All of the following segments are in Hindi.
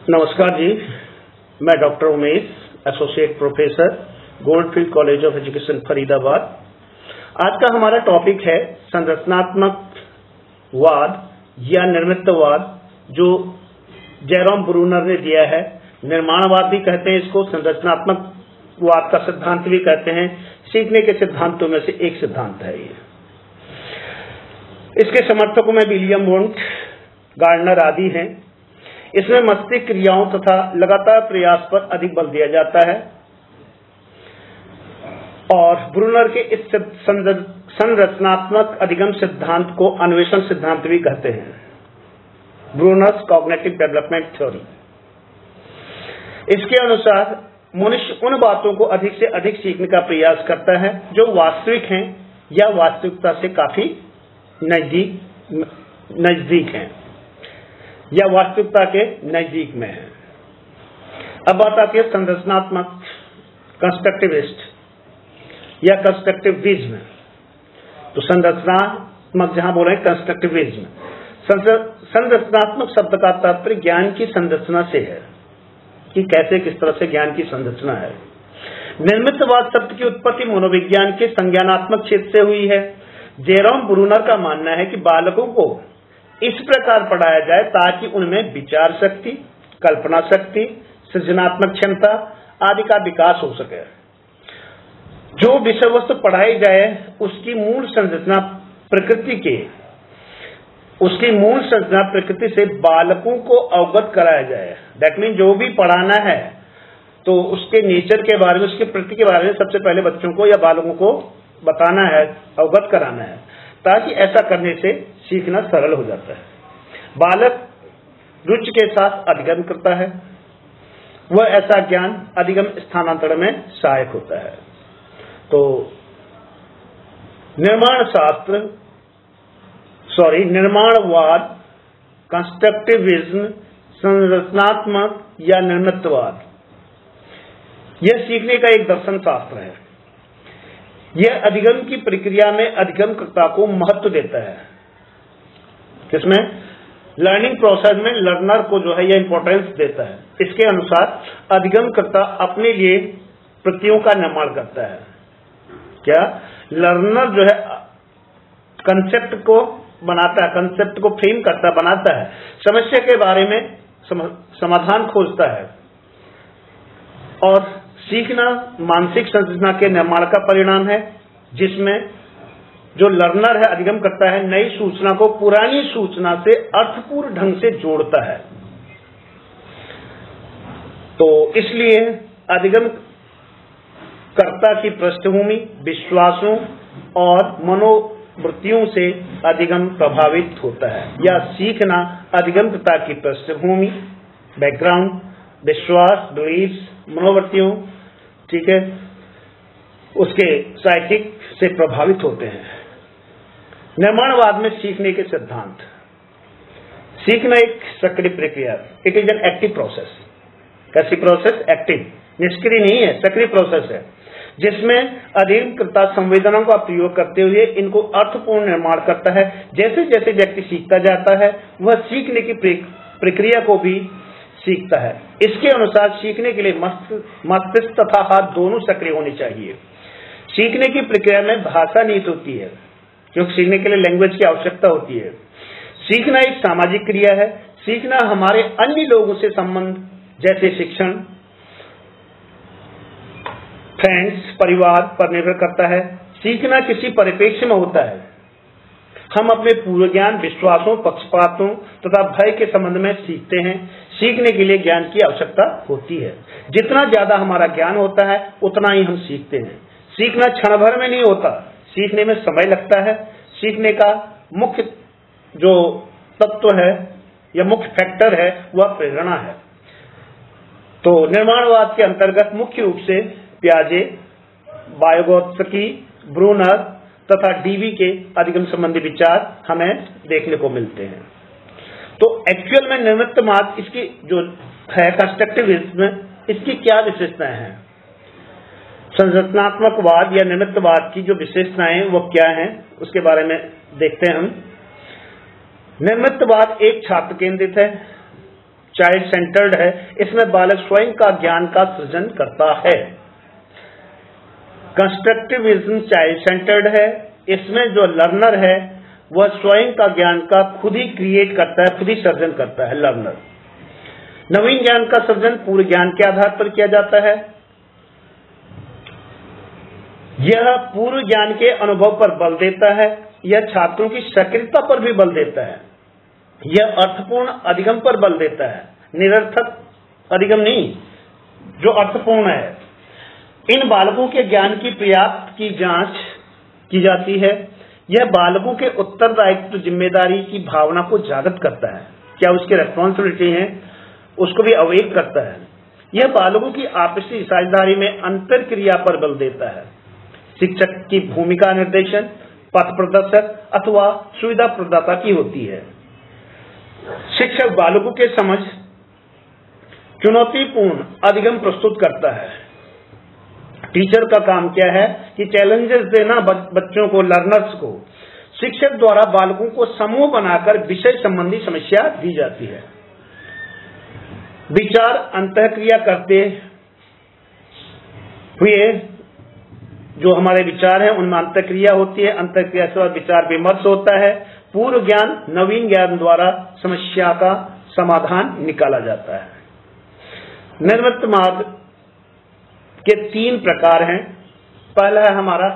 नमस्कार जी, मैं doctor Umesh, associate professor, Goldfield college of education Faridabad. आज का हमारा टॉपिक है संरचनात्मकवाद या निर्मितवाद, जो जेरोम ब्रूनर ने दिया है। निर्माणवाद भी कहते हैं इसको, संरचनात्मकवाद का सिद्धांत भी कहते हैं। सीखने के सिद्धांतों में से एक सिद्धांत है ये। इसके समर्थकों में विलियम वुंट, गार्डनर आदि हैं। इसमें मस्तिष्क क्रियाओं तथा लगातार प्रयास पर अधिक बल दिया जाता है और ब्रूनर के इस संरचनात्मक अधिगम सिद्धांत को अन्वेषण सिद्धांत भी कहते हैं, ब्रूनर्स कॉग्निटिव डेवलपमेंट थ्योरी। इसके अनुसार मनुष्य उन बातों को अधिक से अधिक सीखने का प्रयास करता है जो वास्तविक हैं या वास्तविकता से काफी नजदीक हैं या वास्तविकता के नजदीक में है। अब बात आती है संरचनात्मक कंस्ट्रक्टिविस्ट या कंस्ट्रक्टिविज्म। तो संरचनात्मक जहां बोल रहे हैं कंस्ट्रक्टिविज्म, संरचनात्मक शब्द का तात्पर्य ज्ञान की संरचना से है कि कैसे किस तरह से ज्ञान की संरचना है। निर्मितवाद शब्द की उत्पत्ति मनोविज्ञान के संज्ञानात्मक क्षेत्र से हुई है। जेरोम ब्रूनर का मानना है कि बालकों को इस प्रकार पढ़ाया जाए ताकि उनमें विचार शक्ति, कल्पना शक्ति, सृजनात्मक क्षमता आदि का विकास हो सके। जो विषय वस्तु पढ़ाई जाए उसकी मूल संरचना प्रकृति से बालकों को अवगत कराया जाए। दैट मीन जो भी पढ़ाना है तो उसके नेचर के बारे में, उसकी प्रकृति के बारे में सबसे पहले बच्चों को या बालकों को बताना है, अवगत कराना है, ताकि ऐसा करने से सीखना सरल हो जाता है। बालक रुचि के साथ अधिगम करता है, वह ऐसा ज्ञान अधिगम स्थानांतरण में सहायक होता है। तो निर्माणवाद, कंस्ट्रक्टिविज्म, संरचनात्मक या निर्मितवाद, यह सीखने का एक दर्शन शास्त्र है। यह अधिगम की प्रक्रिया में अधिगमकर्ता को महत्व देता है। किसमें? लर्निंग प्रोसेस में लर्नर को जो है यह इंपॉर्टेंस देता है। इसके अनुसार अधिगमकर्ता अपने लिए प्रतियों का निर्माण करता है। क्या? लर्नर जो है कंसेप्ट को बनाता है, कंसेप्ट को फ्रेम करता, बनाता है, समस्या के बारे में समाधान खोजता है। और सीखना मानसिक संरचना के निर्माण का परिणाम है, जिसमें जो लर्नर है, अधिगम करता है, नई सूचना को पुरानी सूचना से अर्थपूर्ण ढंग से जोड़ता है। तो इसलिए अधिगम कर्ता की पृष्ठभूमि, विश्वासों और मनोवृत्तियों से अधिगम प्रभावित होता है। या सीखना अधिगमकर्ता की पृष्ठभूमि, बैकग्राउंड, विश्वास, बिलीफ्स, मनोवृत्तियों, ठीक है, उसके साइकिक से प्रभावित होते हैं। निर्माणवाद में सीखने के सिद्धांत। सीखना एक सक्रिय प्रक्रिया, it is an active process. कैसी प्रोसेस? एक्टिव, निष्क्रिय नहीं है, सक्रिय प्रोसेस है, जिसमें अधिगमकर्ता संवेदनाओं का प्रयोग करते हुए इनको अर्थपूर्ण निर्माण करता है। जैसे जैसे व्यक्ति सीखता जाता है, वह सीखने की प्रक्रिया को भी सीखता है। इसके अनुसार सीखने के लिए मस्तिष्क तथा हाथ दोनों सक्रिय होने चाहिए। सीखने की प्रक्रिया में भाषा नीति होती है, क्योंकि सीखने के लिए लैंग्वेज की आवश्यकता होती है। सीखना एक सामाजिक क्रिया है। सीखना हमारे अन्य लोगों से संबंध, जैसे शिक्षण, फ्रेंड्स, परिवार पर निर्भर करता है। सीखना किसी परिप्रेक्ष्य में होता है। हम अपने पूर्व ज्ञान, विश्वासों, पक्षपातों तथा भय के संबंध में सीखते हैं। सीखने के लिए ज्ञान की आवश्यकता होती है। जितना ज्यादा हमारा ज्ञान होता है उतना ही हम सीखते हैं। सीखना क्षण भर में नहीं होता, सीखने में समय लगता है। सीखने का मुख्य जो तत्व है या मुख्य फैक्टर है वह प्रेरणा है। तो निर्माणवाद के अंतर्गत मुख्य रूप से पियाजे, वाइगोत्स्की, ब्रूनर तथा डीवी के अधिगम संबंधी विचार हमें देखने को मिलते हैं। तो एक्चुअल में निर्मितवाद, इसकी जो है कंस्ट्रक्टिविज्म, इसकी क्या विशेषताएं हैं? संरचनात्मकवाद या निर्मितवाद की जो विशेषताएं वो क्या हैं, उसके बारे में देखते हैं हम। निर्मितवाद एक छात्र केंद्रित है। चाइल्ड सेंटर्ड है। इसमें बालक स्वयं का ज्ञान का सृजन करता है। कंस्ट्रक्टिविज्म चाइल्ड सेंटर्ड है। इसमें जो लर्नर है वह स्वयं का ज्ञान का खुद ही क्रिएट करता है, खुद ही सर्जन करता है लर्नर। नवीन ज्ञान का सृजन पूर्व ज्ञान के आधार पर किया जाता है। यह पूर्व ज्ञान के अनुभव पर बल देता है। यह छात्रों की सक्रियता पर भी बल देता है। यह अर्थपूर्ण अधिगम पर बल देता है, निरर्थक अधिगम नहीं, जो अर्थपूर्ण है। इन बालकों के ज्ञान की पर्याप्त की जांच की जाती है। यह बालकों के उत्तरदायित्व जिम्मेदारी की भावना को जागृत करता है, क्या उसकी रेस्पॉन्सिबिलिटी है उसको भी अवेक करता है। यह बालकों की आपसी साझेदारी में अंतर क्रिया पर बल देता है। शिक्षक की भूमिका निर्देशन, पथ प्रदर्शक अथवा सुविधा प्रदाता की होती है। शिक्षक बालकों के समझ चुनौतीपूर्ण अधिगम प्रस्तुत करता है। टीचर का काम क्या है कि चैलेंजेस देना बच्चों को, लर्नर्स को। शिक्षक द्वारा बालकों को समूह बनाकर विषय संबंधी समस्या दी जाती है। विचार अंतःक्रिया करते हुए जो हमारे विचार हैं उनमें अंतःक्रिया होती है। अंतःक्रिया से बाद विचार विमर्श होता है। पूर्व ज्ञान नवीन ज्ञान द्वारा समस्या का समाधान निकाला जाता है। निर्मितवाद के 3 प्रकार हैं। पहला है हमारा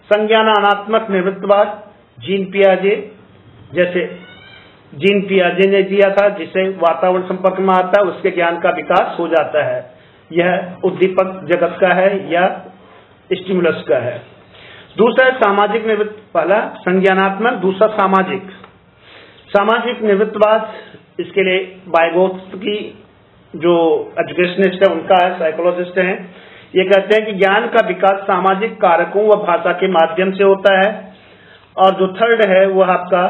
संज्ञानात्मक निर्मितवाद। जीन पियाजे, जैसे जीन पियाजे ने दिया था, जिसे वातावरण संपर्क में आता है उसके ज्ञान का विकास हो जाता है। यह उद्दीपक जगत का है या स्टिमुलस का है। दूसरा है सामाजिक निर्मित, पहला संज्ञानात्मक, दूसरा सामाजिक। सामाजिक निर्मितवाद, इसके लिए वाइगोत्स्की जो एजुकेशनिस्ट है उनका है, साइकोलॉजिस्ट हैं, ये कहते हैं कि ज्ञान का विकास सामाजिक कारकों व भाषा के माध्यम से होता है। और जो थर्ड है वो आपका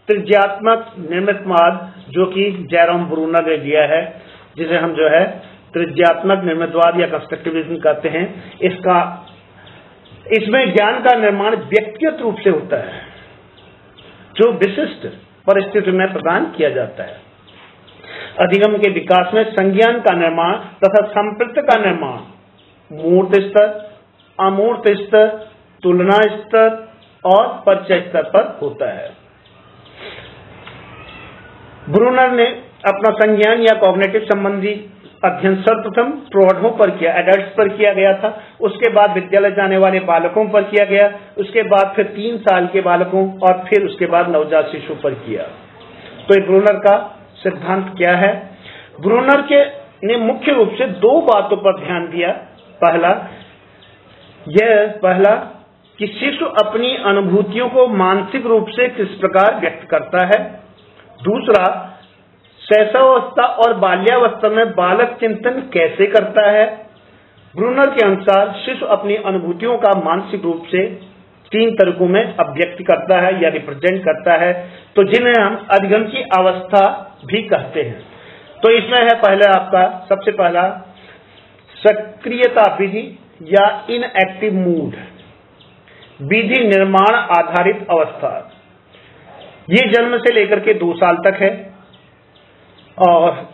त्रिज्यात्मक निर्मितवाद, जो कि जेरोम ब्रूनर ने दिया है, जिसे हम जो है त्रिज्यात्मक निर्मितवाद या कंस्ट्रक्टिविज्म कहते हैं। इसमें ज्ञान का निर्माण व्यक्तिगत रूप से होता है, जो विशिष्ट परिस्थिति में प्रदान किया जाता है। अधिगम के विकास में संज्ञान का निर्माण तथा संप्रति का निर्माण मूर्त स्तर, अमूर्त स्तर, तुलना स्तर और परिचय स्तर पर होता है। ब्रूनर ने अपना संज्ञान या कॉग्निटिव संबंधी अध्ययन सर्वप्रथम प्रौढ़ों पर किया, एडल्ट्स पर किया गया था। उसके बाद विद्यालय जाने वाले बालकों पर किया गया। उसके बाद फिर 3 साल के बालकों और फिर उसके बाद नवजात शिशु पर किया। तो ये ब्रूनर का सिद्धांत क्या है? ब्रूनर ने मुख्य रूप से 2 बातों पर ध्यान दिया। पहला कि शिशु अपनी अनुभूतियों को मानसिक रूप से किस प्रकार व्यक्त करता है। दूसरा, शैशवावस्था और बाल्यावस्था में बालक चिंतन कैसे करता है। ब्रूनर के अनुसार शिशु अपनी अनुभूतियों का मानसिक रूप से 3 तरीकों में अभिव्यक्त करता है या रिप्रेजेंट करता है, तो जिन्हें हम अधिगम की अवस्था भी कहते हैं। तो इसमें है पहले आपका सबसे पहला सक्रियता विधि या इनएक्टिव मूड, विधि निर्माण आधारित अवस्था। ये जन्म से लेकर के 2 साल तक है और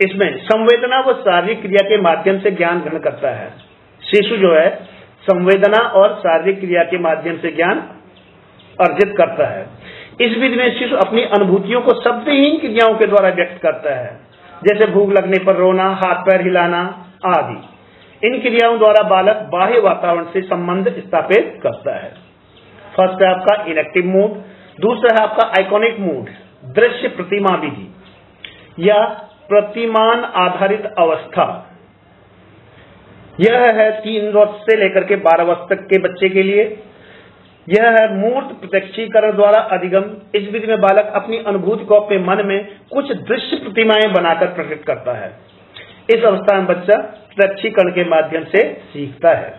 इसमें संवेदना व शारीरिक क्रिया के माध्यम से ज्ञान ग्रहण करता है। शिशु जो है संवेदना और शारीरिक क्रिया के माध्यम से ज्ञान अर्जित करता है। इस विधि में शिशु अपनी अनुभूतियों को शब्दहीन क्रियाओं के द्वारा व्यक्त करता है, जैसे भूख लगने पर रोना, हाथ पैर हिलाना आदि। इन क्रियाओं द्वारा बालक बाह्य वातावरण से संबंध स्थापित करता है। फर्स्ट है आपका इनेक्टिव मूड, दूसरा है आपका आइकॉनिक मूड, दृश्य प्रतिमा विधि या प्रतिमान आधारित अवस्था। यह है 3 वर्ष से लेकर के 12 वर्ष तक के बच्चे के लिए। यह है मूर्त प्रत्यक्षीकरण द्वारा अधिगम। इस विधि में बालक अपनी अनुभूति को अपने मन में कुछ दृश्य प्रतिमाएं बनाकर प्रकट करता है। इस अवस्था में बच्चा प्रत्यक्षीकरण के माध्यम से सीखता है।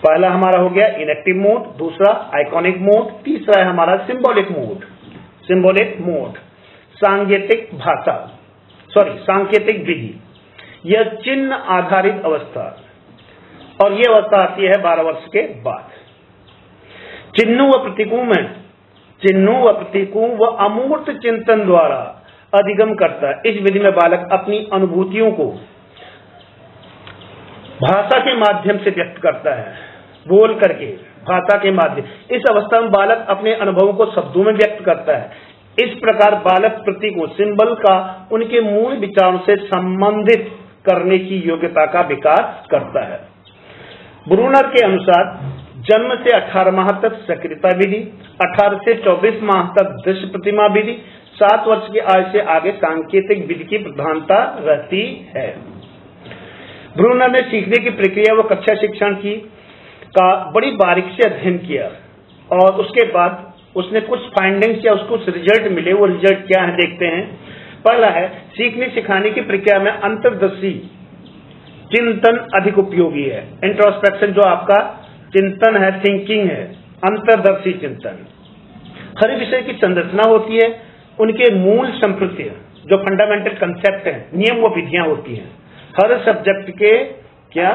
पहला हमारा हो गया इनेक्टिव मूड, दूसरा आइकॉनिक मूड, तीसरा है हमारा सिंबॉलिक मूड। सिंबॉलिक मूड सांकेतिक विधि, यह चिन्ह आधारित अवस्था, और यह अवस्था आती है 12 वर्ष के बाद। चिन्हों व प्रतीकों व अमूर्त चिंतन द्वारा अधिगम करता है। इस विधि में बालक अपनी अनुभूतियों को भाषा के माध्यम से व्यक्त करता है, बोल करके, भाषा के माध्यम। इस अवस्था में बालक अपने अनुभवों को शब्दों में व्यक्त करता है। इस प्रकार बालक प्रतीकों, सिंबल का उनके मूल विचारों से संबंधित करने की योग्यता का विकास करता है। ब्रूनर के अनुसार जन्म से 18 माह तक सक्रियता विधि, 18 से 24 माह तक दृश्य प्रतिमा विधि, 7 वर्ष की आयु से आगे सांकेतिक विधि की प्रधानता रहती है। ब्रूनर ने सीखने की प्रक्रिया व कक्षा शिक्षण की का बड़ी बारीकी से अध्ययन किया और उसके बाद उसने कुछ फाइंडिंग्स या उसको कुछ रिजल्ट मिले। वो रिजल्ट क्या है देखते हैं। पहला है, सीखने सिखाने की प्रक्रिया में अंतर्दर्शी चिंतन अधिक उपयोगी है। इंट्रोस्पेक्शन जो आपका चिंतन है, थिंकिंग है, अंतर्दर्शी चिंतन। हर विषय की संरचना होती है, उनके मूल संप्रत्य जो फंडामेंटल कंसेप्ट हैं, नियम व विधियां होती हैं। हर सब्जेक्ट के क्या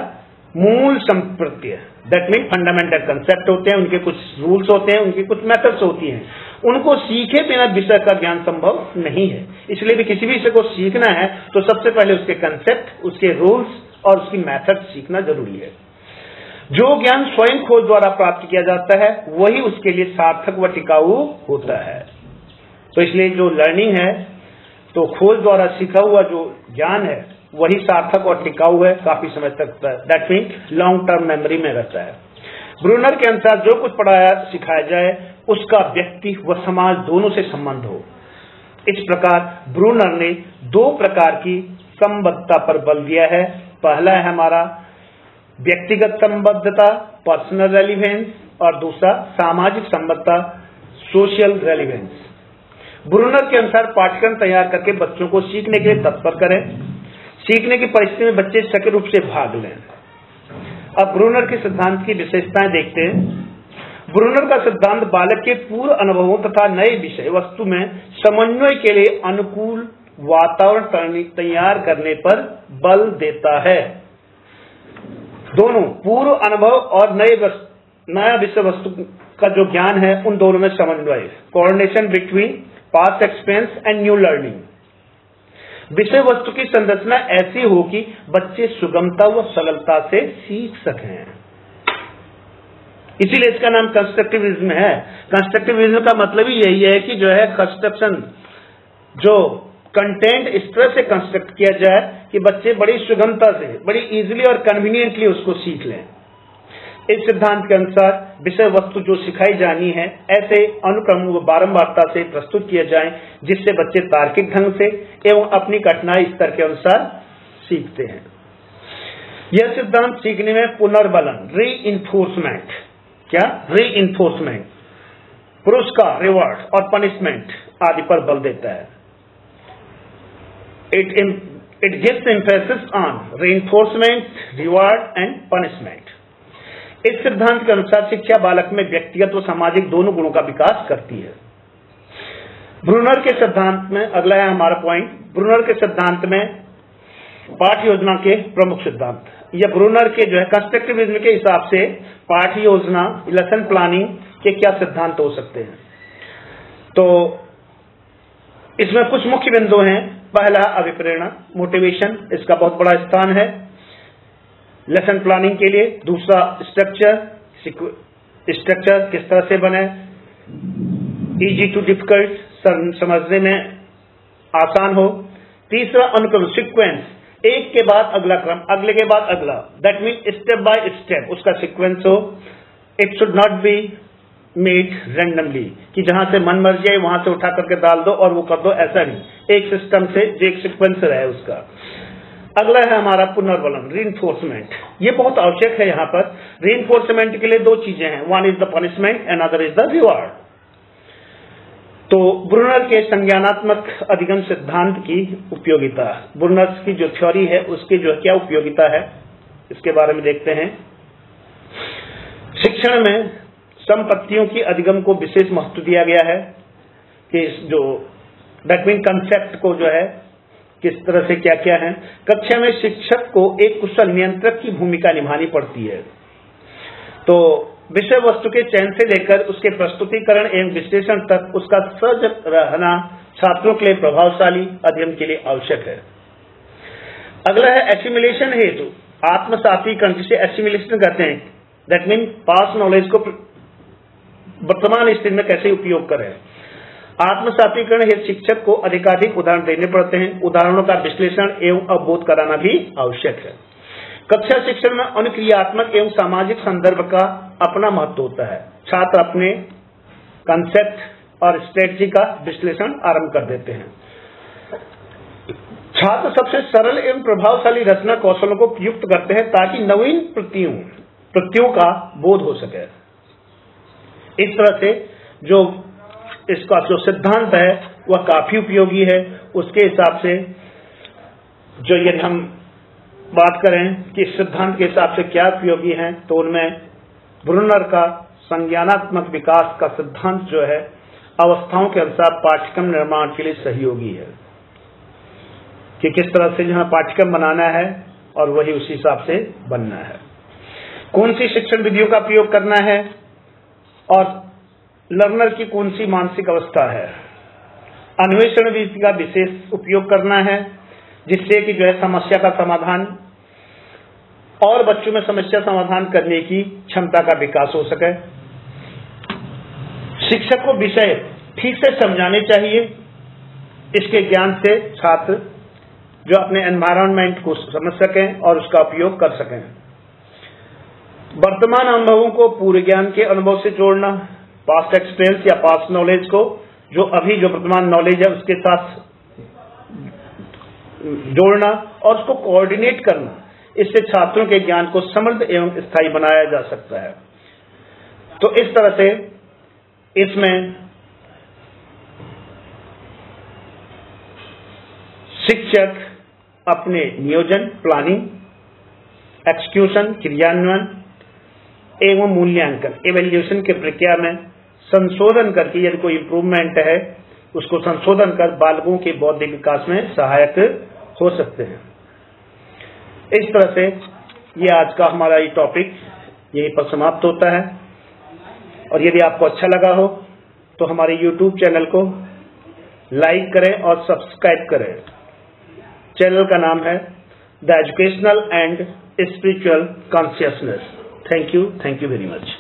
मूल संप्रत्य, दैट मीन फंडामेंटल कंसेप्ट होते हैं, उनके कुछ रूल्स होते हैं, उनकी कुछ मेथड्स होती हैं। उनको सीखे बिना विषय का ज्ञान संभव नहीं है। इसलिए भी किसी भी विषय को सीखना है तो सबसे पहले उसके कंसेप्ट, उसके रूल्स और उसकी मेथड सीखना जरूरी है। जो ज्ञान स्वयं खोज द्वारा प्राप्त किया जाता है वही उसके लिए सार्थक व टिकाऊ होता है। तो इसलिए जो लर्निंग है तो खोज द्वारा सीखा हुआ जो ज्ञान है वही सार्थक और टिकाऊ है, काफी समय तक, that mean long term memory में रहता है। ब्रूनर के अनुसार जो कुछ पढ़ाया सिखाया जाए उसका व्यक्ति व समाज दोनों से संबंध हो। इस प्रकार ब्रूनर ने 2 प्रकार की संबद्धता पर बल दिया है। पहला है हमारा व्यक्तिगत संबद्धता, पर्सनल रेलिवेंस, और दूसरा सामाजिक संबद्धता, सोशल रेलिवेंस। ब्रूनर के अनुसार पाठ्यक्रम तैयार करके बच्चों को सीखने के लिए तत्पर करें। सीखने की परिस्थिति में बच्चे सक्रिय रूप से भाग लें। अब ब्रूनर के सिद्धांत की विशेषताएं देखते हैं। ब्रूनर का सिद्धांत बालक के पूर्व अनुभवों तथा नए विषय वस्तु में समन्वय के लिए अनुकूल वातावरण तैयार करने पर बल देता है। दोनों पूर्व अनुभव और नया विषय वस्तु का जो ज्ञान है उन दोनों में समन्वय, coordination between past experience and new learning. विषय वस्तु की संरचना ऐसी हो कि बच्चे सुगमता व सरलता से सीख सकें। इसीलिए इसका नाम कंस्ट्रक्टिविज्म है। कंस्ट्रक्टिविज्म का मतलब ही यही है कि जो है कंस्ट्रक्शन, जो कंटेंट इस तरह से कंस्ट्रक्ट किया जाए कि बच्चे बड़ी सुगमता से, बड़ी इजीली और कन्वीनियंटली उसको सीख लें। इस सिद्धांत के अनुसार विषय वस्तु जो सिखाई जानी है ऐसे अनुक्रम व बारंबारता से प्रस्तुत किए जाएं जिससे बच्चे तार्किक ढंग से एवं अपनी कठिनाई स्तर के अनुसार सीखते हैं। यह सिद्धांत सीखने में पुनर्बलन, री इन्फोर्समेंट, क्या री इन्फोर्समेंट, पुरस्कार, रिवॉर्ड और पनिशमेंट आदि पर बल देता है। It gives emphasis on reinforcement, reward and punishment. इस सिद्धांत के अनुसार शिक्षा बालक में व्यक्तिगत व सामाजिक दोनों गुणों का विकास करती है। ब्रूनर के सिद्धांत में अगला है हमारा पॉइंट, ब्रूनर के सिद्धांत में पाठ योजना के प्रमुख सिद्धांत। यह ब्रूनर के जो है कंस्ट्रक्टिविज्म के हिसाब से पाठ योजना, लेसन प्लानिंग के क्या सिद्धांत हो सकते हैं। तो इसमें कुछ मुख्य बिंदु हैं। पहला अभिप्रेरणा, मोटिवेशन, इसका बहुत बड़ा स्थान है लेसन प्लानिंग के लिए। दूसरा स्ट्रक्चर, स्ट्रक्चर किस तरह से बने, इजी टू डिफिकल्ट, समझने में आसान हो। तीसरा अनुक्रम, सीक्वेंस, एक के बाद अगला क्रम, अगले के बाद अगला, that mean step by step उसका सीक्वेंस हो। It should not be made randomly कि जहां से मन मर जाए वहां से उठा करके डाल दो और वो कर दो, ऐसा नहीं, एक सिस्टम से एक सीक्वेंस रहे उसका। अगला है हमारा पुनर्बलन, रीइंफोर्समेंट। ये बहुत आवश्यक है। यहाँ पर रीइंफोर्समेंट के लिए 2 चीजें हैं, one is the punishment and other is the reward. तो ब्रूनर के संज्ञानात्मक अधिगम सिद्धांत की उपयोगिता, ब्रूनर की जो थ्योरी है उसकी जो क्या उपयोगिता है इसके बारे में देखते हैं। शिक्षण में संपत्तियों की अधिगम को विशेष महत्व दिया गया है कि जो दैट मीन कंसेप्ट को जो है किस तरह से क्या क्या है। कक्षा में शिक्षक को एक कुशल नियंत्रक की भूमिका निभानी पड़ती है। तो विषय वस्तु के चयन से लेकर उसके प्रस्तुतिकरण एवं विश्लेषण तक उसका सजग रहना छात्रों के लिए प्रभावशाली अध्ययन के लिए आवश्यक है। अगला है एसिमिलेशन हेतु आत्मसातीकरण, जिसे एसिमिलेशन कहते हैं। दैट मीन पास नॉलेज को वर्तमान स्थिति में कैसे उपयोग करें। आत्मसातीकरण हेतु शिक्षक को अधिकाधिक उदाहरण देने पड़ते हैं। उदाहरणों का विश्लेषण एवं अवबोध कराना भी आवश्यक है। कक्षा शिक्षण में अनुक्रियात्मक एवं सामाजिक संदर्भ का अपना महत्व होता है। छात्र अपने कंसेप्ट और स्ट्रेटजी का विश्लेषण आरंभ कर देते हैं। छात्र सबसे सरल एवं प्रभावशाली रचना कौशलों को प्रयुक्त करते हैं ताकि नवीन प्रत्ययों का बोध हो सके। इस तरह से जो इसका जो सिद्धांत है वह काफी उपयोगी है। उसके हिसाब से जो यदि हम बात करें कि सिद्धांत के हिसाब से क्या उपयोगी है, तो उनमें ब्रूनर का संज्ञानात्मक विकास का सिद्धांत जो है अवस्थाओं के अनुसार पाठ्यक्रम निर्माण के लिए सहयोगी है कि किस तरह से जहां पाठ्यक्रम बनाना है और वही उसी हिसाब से बनना है। कौन सी शिक्षण विधियों का प्रयोग करना है और लर्नर की कौन सी मानसिक अवस्था है। अन्वेषण विधि का विशेष उपयोग करना है जिससे कि जो है समस्या का समाधान और बच्चों में समस्या समाधान करने की क्षमता का विकास हो सके। शिक्षक को विषय ठीक से समझाने चाहिए। इसके ज्ञान से छात्र जो अपने एनवायरनमेंट को समझ सकें और उसका उपयोग कर सकें। वर्तमान अनुभवों को पूर्व ज्ञान के अनुभव से जोड़ना, पास्ट एक्सपीरियंस या पास्ट नॉलेज को जो अभी जो वर्तमान नॉलेज है उसके साथ जोड़ना और उसको कोऑर्डिनेट करना, इससे छात्रों के ज्ञान को समृद्ध एवं स्थायी बनाया जा सकता है। तो इस तरह से इसमें शिक्षक अपने नियोजन, प्लानिंग, एक्सक्यूशन, क्रियान्वयन एवं मूल्यांकन, एवेल्यूशन के प्रक्रिया में संशोधन करके यदि कोई इंप्रूवमेंट है उसको संशोधन कर बालकों के बौद्धिक विकास में सहायक हो सकते हैं। इस तरह से ये आज का हमारा ये टॉपिक यहीं पर समाप्त होता है। और यदि आपको अच्छा लगा हो तो हमारे YouTube चैनल को लाइक करें और सब्सक्राइब करें। चैनल का नाम है the educational and spiritual consciousness. Thank you very much.